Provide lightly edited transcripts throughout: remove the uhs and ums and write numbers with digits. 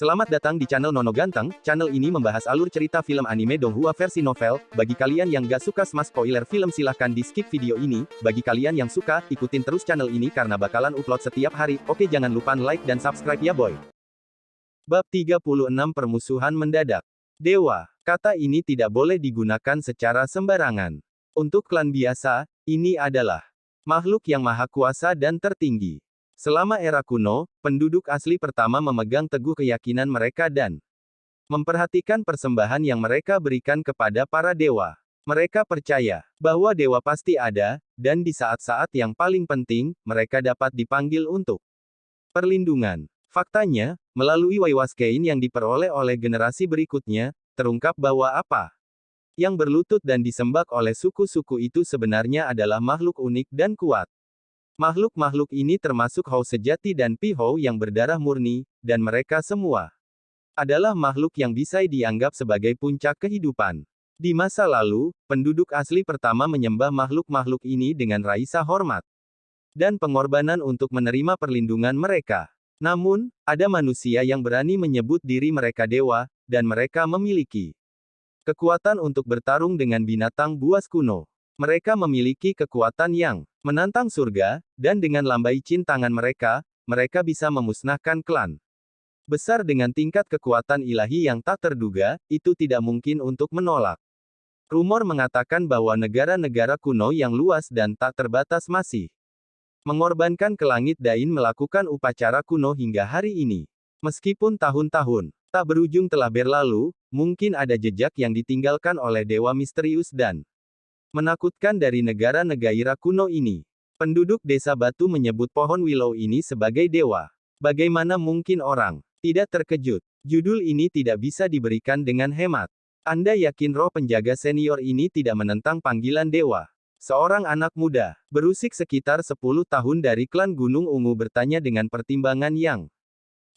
Selamat datang di channel Nono Ganteng. Channel ini membahas alur cerita film anime Donghua versi novel. Bagi kalian yang gak suka sama spoiler film silahkan di skip video ini. Bagi kalian yang suka, ikutin terus channel ini karena bakalan upload setiap hari. Oke, jangan lupa like dan subscribe ya boy. Bab 36 Permusuhan Mendadak. Dewa. Kata ini tidak boleh digunakan secara sembarangan. Untuk klan biasa, ini adalah makhluk yang maha kuasa dan tertinggi. Selama era kuno, penduduk asli pertama memegang teguh keyakinan mereka dan memperhatikan persembahan yang mereka berikan kepada para dewa. Mereka percaya bahwa dewa pasti ada, dan di saat-saat yang paling penting, mereka dapat dipanggil untuk perlindungan. Faktanya, melalui Waiwaskein yang diperoleh oleh generasi berikutnya, terungkap bahwa apa yang berlutut dan disembah oleh suku-suku itu sebenarnya adalah makhluk unik dan kuat. Makhluk-makhluk ini termasuk Hou sejati dan Pi Hou yang berdarah murni, dan mereka semua adalah makhluk yang bisa dianggap sebagai puncak kehidupan. Di masa lalu, penduduk asli pertama menyembah makhluk-makhluk ini dengan rasa hormat dan pengorbanan untuk menerima perlindungan mereka. Namun, ada manusia yang berani menyebut diri mereka dewa, dan mereka memiliki kekuatan untuk bertarung dengan binatang buas kuno. Mereka memiliki kekuatan yang menantang surga, dan dengan lambai cin tangan mereka, mereka bisa memusnahkan klan besar dengan tingkat kekuatan ilahi yang tak terduga, itu tidak mungkin untuk menolak. Rumor mengatakan bahwa negara-negara kuno yang luas dan tak terbatas masih mengorbankan ke langit Dain melakukan upacara kuno hingga hari ini. Meskipun tahun-tahun tak berujung telah berlalu, mungkin ada jejak yang ditinggalkan oleh dewa misterius dan menakutkan dari negara-negara kuno ini. Penduduk desa Batu menyebut pohon willow ini sebagai dewa. Bagaimana mungkin orang tidak terkejut? Judul ini tidak bisa diberikan dengan hemat. Anda yakin roh penjaga senior ini tidak menentang panggilan dewa? Seorang anak muda, berusik sekitar 10 tahun dari klan Gunung Ungu bertanya dengan pertimbangan yang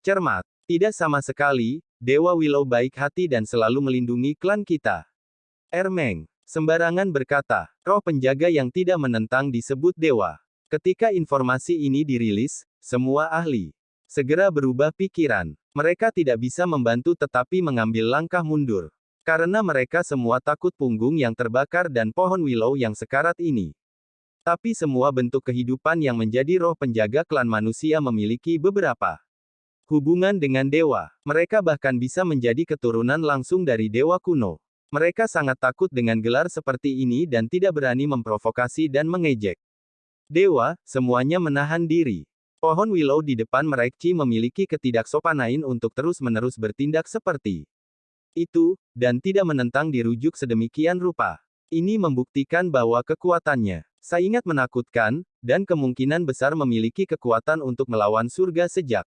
cermat. Tidak sama sekali, Dewa Willow baik hati dan selalu melindungi klan kita. Ermeng sembarangan berkata, roh penjaga yang tidak menentang disebut dewa. Ketika informasi ini dirilis, semua ahli segera berubah pikiran. Mereka tidak bisa membantu tetapi mengambil langkah mundur. Karena mereka semua takut punggung yang terbakar dan pohon willow yang sekarat ini. Tapi semua bentuk kehidupan yang menjadi roh penjaga klan manusia memiliki beberapa hubungan dengan dewa. Mereka bahkan bisa menjadi keturunan langsung dari dewa kuno. Mereka sangat takut dengan gelar seperti ini dan tidak berani memprovokasi dan mengejek dewa, semuanya menahan diri. Pohon willow di depan mereka memiliki ketidaksopanan untuk terus-menerus bertindak seperti itu, dan tidak menentang dirujuk sedemikian rupa. Ini membuktikan bahwa kekuatannya sangat menakutkan, dan kemungkinan besar memiliki kekuatan untuk melawan surga sejak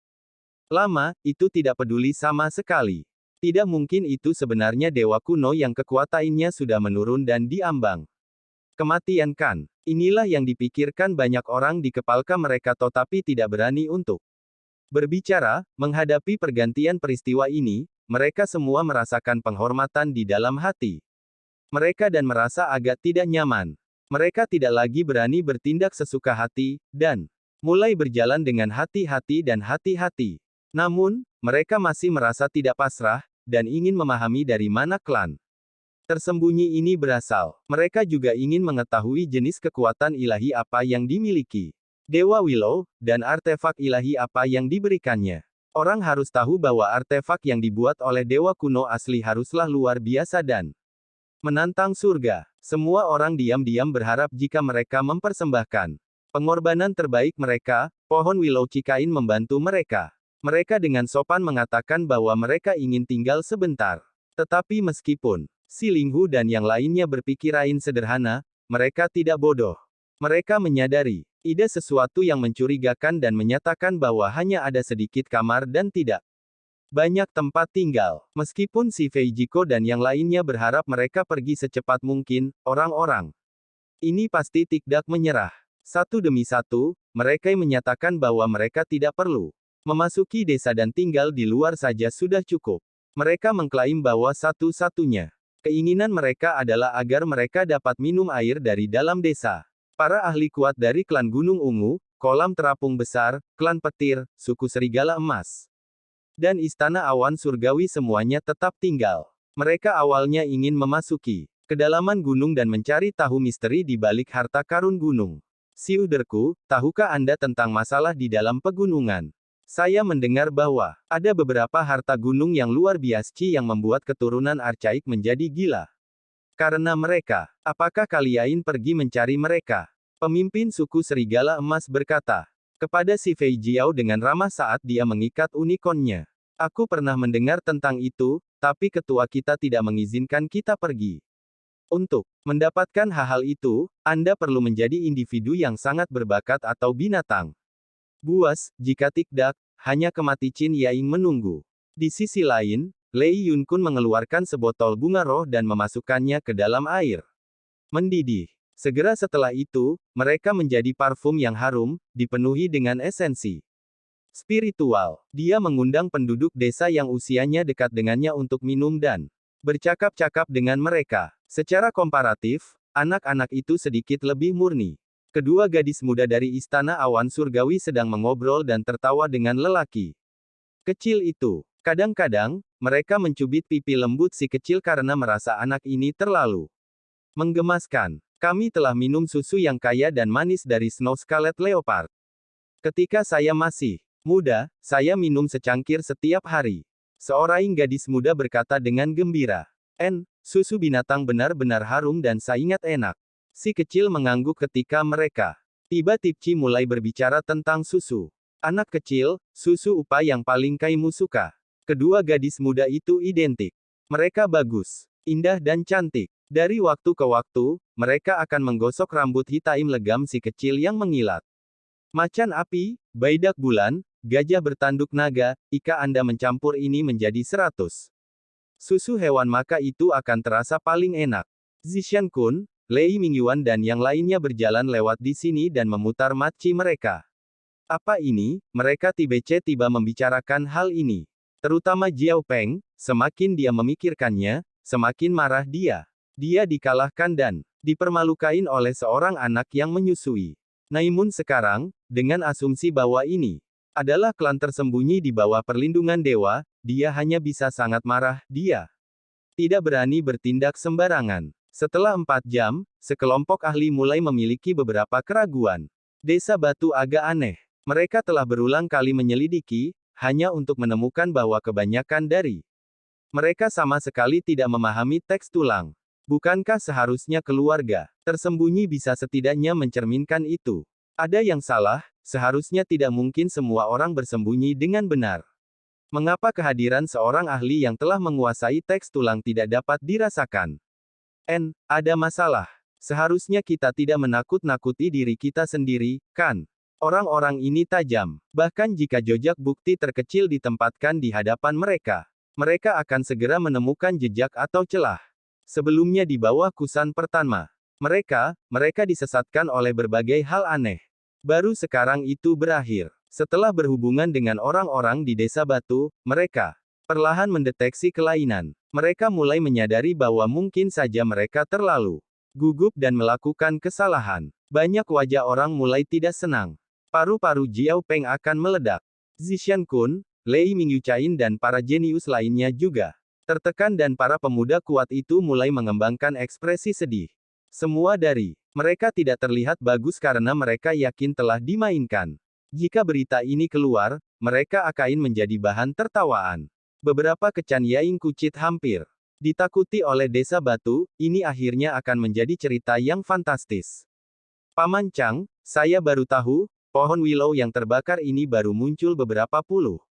lama, itu tidak peduli sama sekali. Tidak mungkin itu sebenarnya dewa kuno yang kekuatannya sudah menurun dan diambang kematian kan? Inilah yang dipikirkan banyak orang di kepala mereka tetapi tidak berani untuk berbicara. Menghadapi pergantian peristiwa ini, mereka semua merasakan penghormatan di dalam hati mereka dan merasa agak tidak nyaman. Mereka tidak lagi berani bertindak sesuka hati, dan mulai berjalan dengan hati-hati dan hati-hati. Namun, mereka masih merasa tidak pasrah, dan ingin memahami dari mana klan tersembunyi ini berasal. Mereka juga ingin mengetahui jenis kekuatan ilahi apa yang dimiliki Dewa Willow, dan artefak ilahi apa yang diberikannya. Orang harus tahu bahwa artefak yang dibuat oleh dewa kuno asli haruslah luar biasa dan menantang surga. Semua orang diam-diam berharap jika mereka mempersembahkan pengorbanan terbaik mereka, pohon Willow Cikain membantu mereka. Mereka dengan sopan mengatakan bahwa mereka ingin tinggal sebentar. Tetapi meskipun Si Linghu dan yang lainnya berpikiran sederhana, mereka tidak bodoh. Mereka menyadari ide sesuatu yang mencurigakan dan menyatakan bahwa hanya ada sedikit kamar dan tidak banyak tempat tinggal. Meskipun si Feijiko dan yang lainnya berharap mereka pergi secepat mungkin, orang-orang ini pasti tidak menyerah. Satu demi satu, mereka menyatakan bahwa mereka tidak perlu memasuki desa dan tinggal di luar saja sudah cukup. Mereka mengklaim bahwa satu-satunya keinginan mereka adalah agar mereka dapat minum air dari dalam desa. Para ahli kuat dari klan Gunung Ungu, kolam terapung besar, klan petir, suku serigala emas, Dan istana awan surgawi semuanya tetap tinggal. Mereka awalnya ingin memasuki kedalaman gunung dan mencari tahu misteri di balik harta karun gunung. Siuderku, tahukah Anda tentang masalah di dalam pegunungan? Saya mendengar bahwa ada beberapa harta gunung yang luar biasa yang membuat keturunan Archaik menjadi gila. Karena mereka, apakah kalian pergi mencari mereka? Pemimpin suku Serigala Emas berkata kepada si Fei Jiao dengan ramah saat dia mengikat unicornnya. Aku pernah mendengar tentang itu, tapi ketua kita tidak mengizinkan kita pergi. Untuk mendapatkan hal-hal itu, Anda perlu menjadi individu yang sangat berbakat atau binatang buas, jika tidak, hanya kemati Qin Yaing menunggu. Di sisi lain, Lei Yunkun mengeluarkan sebotol bunga roh dan memasukkannya ke dalam air mendidih. Segera setelah itu, mereka menjadi parfum yang harum, dipenuhi dengan esensi spiritual. Dia mengundang penduduk desa yang usianya dekat dengannya untuk minum dan bercakap-cakap dengan mereka. Secara komparatif, anak-anak itu sedikit lebih murni. Kedua gadis muda dari Istana Awan Surgawi sedang mengobrol dan tertawa dengan lelaki kecil itu. Kadang-kadang, mereka mencubit pipi lembut si kecil karena merasa anak ini terlalu menggemaskan. Kami telah minum susu yang kaya dan manis dari Snow Scarlet Leopard. Ketika saya masih muda, saya minum secangkir setiap hari. Seorang gadis muda berkata dengan gembira. Susu binatang benar-benar harum dan sangat enak. Si kecil mengangguk ketika mereka tiba-tiba mulai berbicara tentang susu. Anak kecil, susu apa yang paling kamu suka? Kedua gadis muda itu identik. Mereka bagus, indah dan cantik. Dari waktu ke waktu, mereka akan menggosok rambut hitam legam si kecil yang mengilat. Macan api, baidak bulan, gajah bertanduk naga, jika Anda mencampur ini menjadi 100 susu hewan maka itu akan terasa paling enak. Zishan Kun, Lei Mingyuan dan yang lainnya berjalan lewat di sini dan memutar maci mereka. Apa ini? Mereka tiba-tiba membicarakan hal ini. Terutama Jiao Peng, semakin dia memikirkannya, semakin marah dia. Dia dikalahkan dan dipermalukan oleh seorang anak yang menyusui. Namun sekarang, dengan asumsi bahwa ini adalah klan tersembunyi di bawah perlindungan dewa, dia hanya bisa sangat marah. Dia tidak berani bertindak sembarangan. Setelah 4 jam, sekelompok ahli mulai memiliki beberapa keraguan. Desa Batu agak aneh. Mereka telah berulang kali menyelidiki, hanya untuk menemukan bahwa kebanyakan dari mereka sama sekali tidak memahami teks tulang. Bukankah seharusnya keluarga tersembunyi bisa setidaknya mencerminkan itu? Ada yang salah, seharusnya tidak mungkin semua orang bersembunyi dengan benar. Mengapa kehadiran seorang ahli yang telah menguasai teks tulang tidak dapat dirasakan? Ada masalah. Seharusnya kita tidak menakut-nakuti diri kita sendiri, kan? Orang-orang ini tajam. Bahkan jika jejak bukti terkecil ditempatkan di hadapan mereka, mereka akan segera menemukan jejak atau celah. Sebelumnya di bawah kusan pertama, mereka disesatkan oleh berbagai hal aneh. Baru sekarang itu berakhir. Setelah berhubungan dengan orang-orang di Desa Batu, mereka perlahan mendeteksi kelainan. Mereka mulai menyadari bahwa mungkin saja mereka terlalu gugup dan melakukan kesalahan. Banyak wajah orang mulai tidak senang. Paru-paru Jiao Peng akan meledak. Zishan Kun, Lei Mingyucain dan para jenius lainnya juga tertekan dan para pemuda kuat itu mulai mengembangkan ekspresi sedih. Semua dari mereka tidak terlihat bagus karena mereka yakin telah dimainkan. Jika berita ini keluar, mereka akan menjadi bahan tertawaan. Beberapa kecan Yaing kucit hampir ditakuti oleh Desa Batu, ini akhirnya akan menjadi cerita yang fantastis. Paman Chang, saya baru tahu, pohon willow yang terbakar ini baru muncul beberapa puluh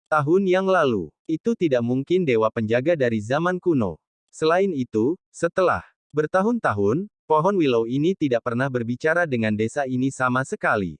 tahun yang lalu. Itu tidak mungkin dewa penjaga dari zaman kuno. Selain itu, setelah bertahun-tahun, pohon willow ini tidak pernah berbicara dengan desa ini sama sekali.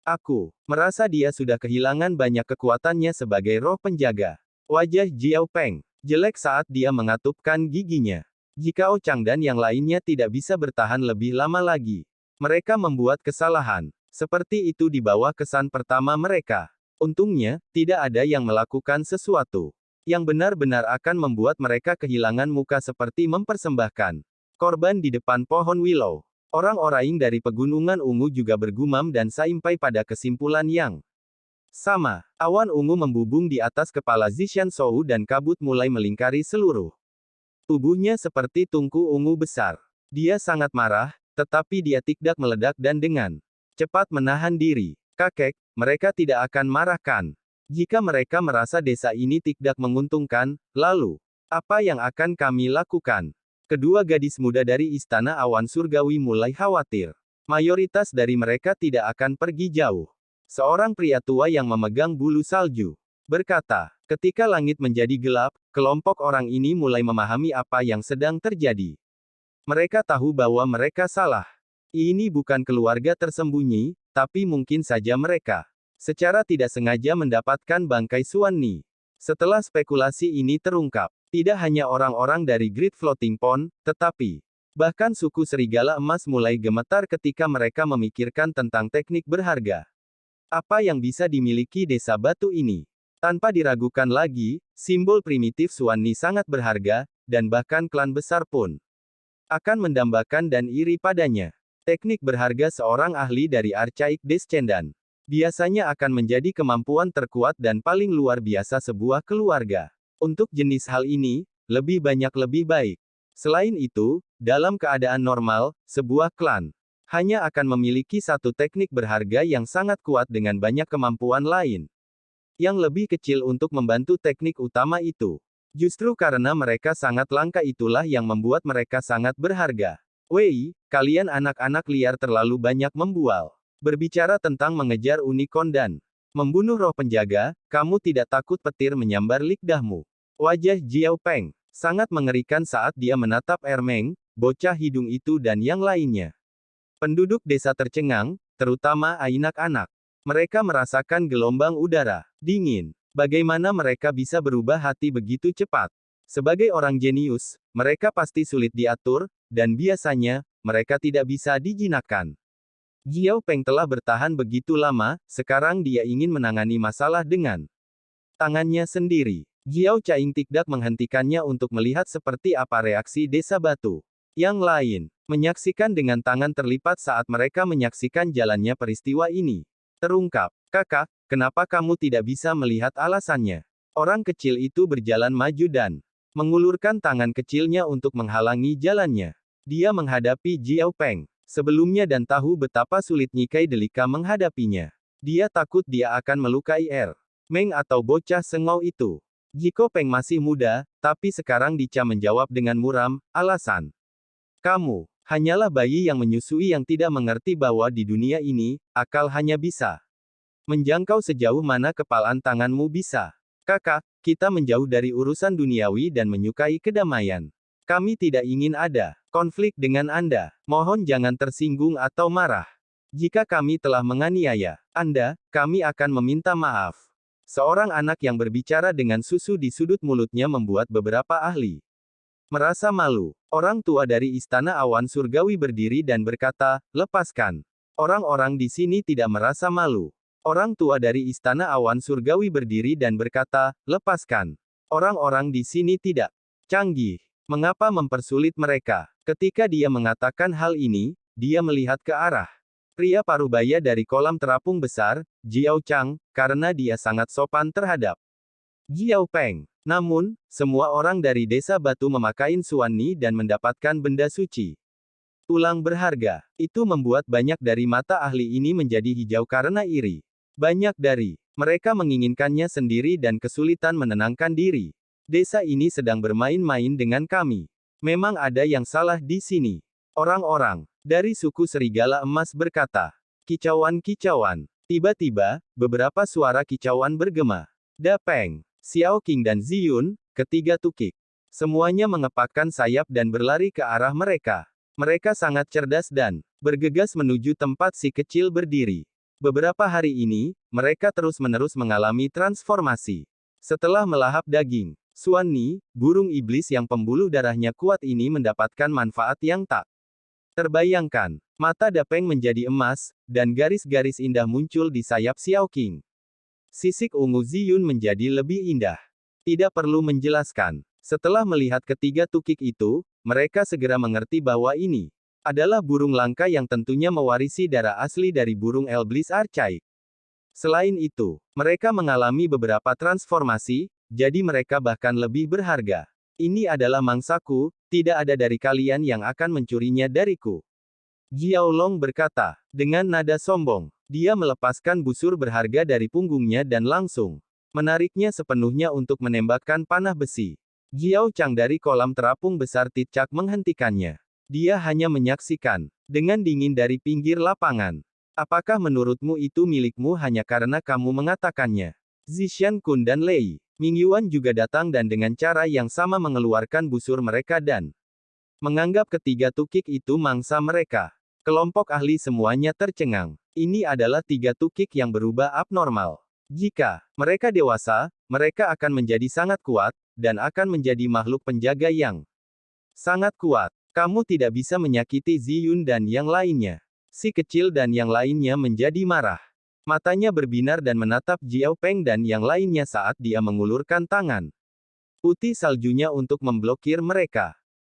Aku merasa dia sudah kehilangan banyak kekuatannya sebagai roh penjaga. Wajah Jiao Peng jelek saat dia mengatupkan giginya. Jika Chang dan yang lainnya tidak bisa bertahan lebih lama lagi, mereka membuat kesalahan seperti itu di bawah kesan pertama mereka. Untungnya, tidak ada yang melakukan sesuatu yang benar-benar akan membuat mereka kehilangan muka seperti mempersembahkan korban di depan pohon willow. Orang-orang dari pegunungan ungu juga bergumam dan sampai pada kesimpulan yang Sama, awan ungu membubung di atas kepala Zishan Shou dan kabut mulai melingkari seluruh tubuhnya seperti tungku ungu besar. Dia sangat marah, tetapi dia tidak meledak dan dengan cepat menahan diri. Kakek, mereka tidak akan marahkan. Jika mereka merasa desa ini tidak menguntungkan, lalu, apa yang akan kami lakukan? Kedua gadis muda dari Istana Awan Surgawi mulai khawatir. Mayoritas dari mereka tidak akan pergi jauh. Seorang pria tua yang memegang bulu salju berkata, ketika langit menjadi gelap, kelompok orang ini mulai memahami apa yang sedang terjadi. Mereka tahu bahwa mereka salah. Ini bukan keluarga tersembunyi, tapi mungkin saja mereka secara tidak sengaja mendapatkan bangkai Suanni. Setelah spekulasi ini terungkap, tidak hanya orang-orang dari Great Floating Pond, tetapi bahkan suku serigala emas mulai gemetar ketika mereka memikirkan tentang teknik berharga. Apa yang bisa dimiliki desa batu ini? Tanpa diragukan lagi, simbol primitif Suanni sangat berharga, dan bahkan klan besar pun akan mendambakan dan iri padanya. Teknik berharga seorang ahli dari Archaic Descendant biasanya akan menjadi kemampuan terkuat dan paling luar biasa sebuah keluarga. Untuk jenis hal ini, lebih banyak lebih baik. Selain itu, dalam keadaan normal, sebuah klan hanya akan memiliki satu teknik berharga yang sangat kuat dengan banyak kemampuan lain yang lebih kecil untuk membantu teknik utama itu. Justru karena mereka sangat langka itulah yang membuat mereka sangat berharga. Wei, kalian anak-anak liar terlalu banyak membual. Berbicara tentang mengejar unicorn dan membunuh roh penjaga, kamu tidak takut petir menyambar lidahmu. Wajah Jiao Peng sangat mengerikan saat dia menatap Ermeng, bocah hidung itu dan yang lainnya. Penduduk desa tercengang, terutama anak-anak. Mereka merasakan gelombang udara dingin. Bagaimana mereka bisa berubah hati begitu cepat? Sebagai orang jenius, mereka pasti sulit diatur, dan biasanya, mereka tidak bisa dijinakkan. Jiao Peng telah bertahan begitu lama, sekarang dia ingin menangani masalah dengan tangannya sendiri. Jiao Caing tidak menghentikannya untuk melihat seperti apa reaksi desa batu. Yang lain, menyaksikan dengan tangan terlipat saat mereka menyaksikan jalannya peristiwa ini. Terungkap, kakak, kenapa kamu tidak bisa melihat alasannya? Orang kecil itu berjalan maju dan mengulurkan tangan kecilnya untuk menghalangi jalannya. Dia menghadapi Jiao Peng sebelumnya dan tahu betapa sulit Nikai Delika menghadapinya. Dia takut dia akan melukai Meng atau bocah sengau itu. Jiko Peng masih muda, tapi sekarang Dica menjawab dengan muram, alasan. Kamu hanyalah bayi yang menyusui yang tidak mengerti bahwa di dunia ini, akal hanya bisa menjangkau sejauh mana kepalan tanganmu bisa. Kakak, kita menjauh dari urusan duniawi dan menyukai kedamaian. Kami tidak ingin ada konflik dengan Anda. Mohon jangan tersinggung atau marah. Jika kami telah menganiaya Anda, kami akan meminta maaf. Seorang anak yang berbicara dengan susu di sudut mulutnya membuat beberapa ahli merasa malu. Orang tua dari Istana Awan Surgawi berdiri dan berkata, lepaskan. Orang-orang di sini tidak merasa malu. Orang tua dari Istana Awan Surgawi berdiri dan berkata, lepaskan. Orang-orang di sini tidak canggih. Mengapa mempersulit mereka? Ketika dia mengatakan hal ini, dia melihat ke arah pria parubaya dari kolam terapung besar, Jiao Chang, karena dia sangat sopan terhadap Jiao Peng. Namun, semua orang dari desa batu memakai Suanni dan mendapatkan benda suci. Tulang berharga. Itu membuat banyak dari mata ahli ini menjadi hijau karena iri. Banyak dari mereka menginginkannya sendiri dan kesulitan menenangkan diri. Desa ini sedang bermain-main dengan kami. Memang ada yang salah di sini. Orang-orang dari suku serigala emas berkata. Kicauan-kicauan. Tiba-tiba, beberapa suara kicauan bergema. Da Peng, Xiao Qing dan Ziyun, ketiga tukik. Semuanya mengepakkan sayap dan berlari ke arah mereka. Mereka sangat cerdas dan bergegas menuju tempat si kecil berdiri. Beberapa hari ini, mereka terus-menerus mengalami transformasi. Setelah melahap daging, Suanni, burung iblis yang pembuluh darahnya kuat ini mendapatkan manfaat yang tak terbayangkan. Mata Da Peng menjadi emas, dan garis-garis indah muncul di sayap Xiao Qing. Sisik ungu Ziyun menjadi lebih indah. Tidak perlu menjelaskan. Setelah melihat ketiga tukik itu, mereka segera mengerti bahwa ini adalah burung langka yang tentunya mewarisi darah asli dari burung Elblis Archaik. Selain itu, mereka mengalami beberapa transformasi, jadi mereka bahkan lebih berharga. Ini adalah mangsaku, tidak ada dari kalian yang akan mencurinya dariku. Jiaolong berkata, dengan nada sombong. Dia melepaskan busur berharga dari punggungnya dan langsung menariknya sepenuhnya untuk menembakkan panah besi. Jiao Chang dari kolam terapung besar Titchak menghentikannya. Dia hanya menyaksikan, dengan dingin dari pinggir lapangan. Apakah menurutmu itu milikmu hanya karena kamu mengatakannya? Zishan Kun dan Lei Mingyuan juga datang dan dengan cara yang sama mengeluarkan busur mereka dan menganggap ketiga tukik itu mangsa mereka. Kelompok ahli semuanya tercengang. Ini adalah tiga tukik yang berubah abnormal. Jika mereka dewasa, mereka akan menjadi sangat kuat, dan akan menjadi makhluk penjaga yang sangat kuat. Kamu tidak bisa menyakiti Ziyun dan yang lainnya. Si kecil dan yang lainnya menjadi marah. Matanya berbinar dan menatap Jiao Peng dan yang lainnya saat dia mengulurkan tangan putih saljunya untuk memblokir mereka.